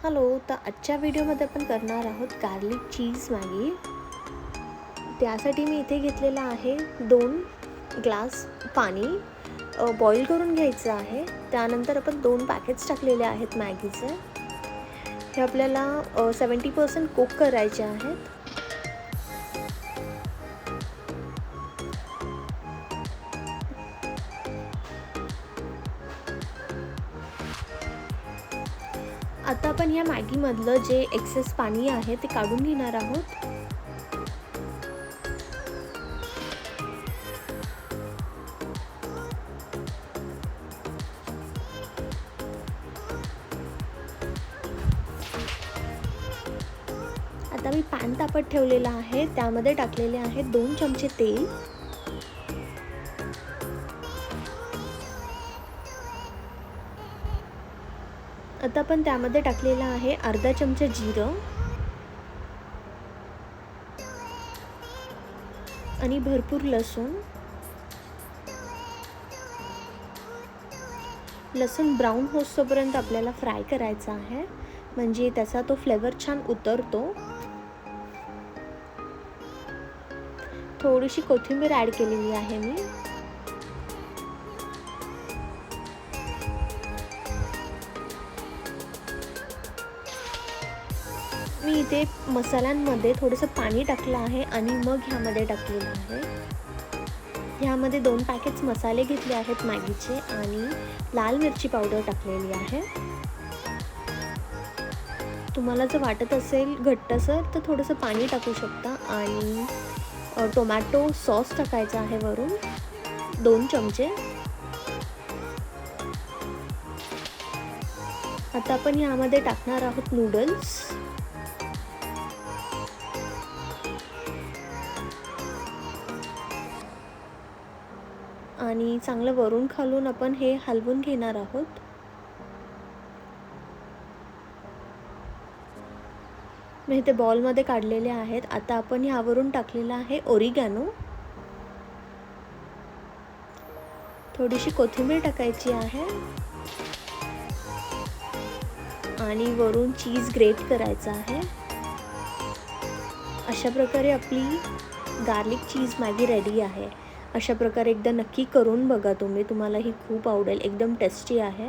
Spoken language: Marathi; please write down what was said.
हॅलो, तर आजच्या व्हिडिओमध्ये आपण करणार आहोत गार्लिक चीज मॅगी. त्यासाठी मी इथे घेतलेला आहे 2 ग्लास पाणी बॉईल करून घ्यायचं आहे. त्यानंतर आपण 2 पॅकेट्स टाकलेले आहेत मॅगीचे. हे आपल्याला 70% कुक करायचे आहेत. आता आपण ह्या मॅगीमधलं जे एक्सेस पाणी आहे ते काढून घेणार आहोत. आता मी पॅन तापत ठेवलेला आहे. त्यामध्ये टाकलेले आहे 2 चमचे तेल. आता आपण त्यामध्ये टाकलेला आहे अर्धा चमचा जिरं आणि भरपूर लसूण ब्राऊन होईपर्यंत आपल्याला फ्राय करायचा आहे, म्हणजे त्याचा तो फ्लेवर छान उतरतो. थोडीशी कोथिंबीर ॲड केलेली आहे मी इथे मसाल्यांमध्ये थोडंसं पाणी टाकलं आहे आणि मग ह्यामध्ये टाकलेलं आहे. ह्यामध्ये 2 पॅकेट्स मसाले घेतले आहेत मॅगीचे आणि लाल मिरची पावडर टाकलेली आहे. तुम्हाला जर वाटत असेल घट्टसर तर थोडंसं पाणी टाकू शकता. आणि टोमॅटो सॉस टाकायचा आहे वरून 2 चमचे. आता आपण ह्यामध्ये टाकणार आहोत नूडल्स. आणि चांगलं वरून खालून आपण हे हलवून घेणार आहोत. मी ते बॉलमध्ये काढलेले आहेत. आता आपण ह्यावरून टाकलेलं आहे ओरिगॅनो. थोडीशी कोथिंबीर टाकायची आहे आणि वरून चीज ग्रेट करायचा आहे. अशा प्रकारे आपली गार्लिक चीज मॅगी रेडी आहे. अशा प्रकारे एकदा नक्की करून बघा तुम्हाला ही खूप आवडेल. एकदम टेस्टी आहे.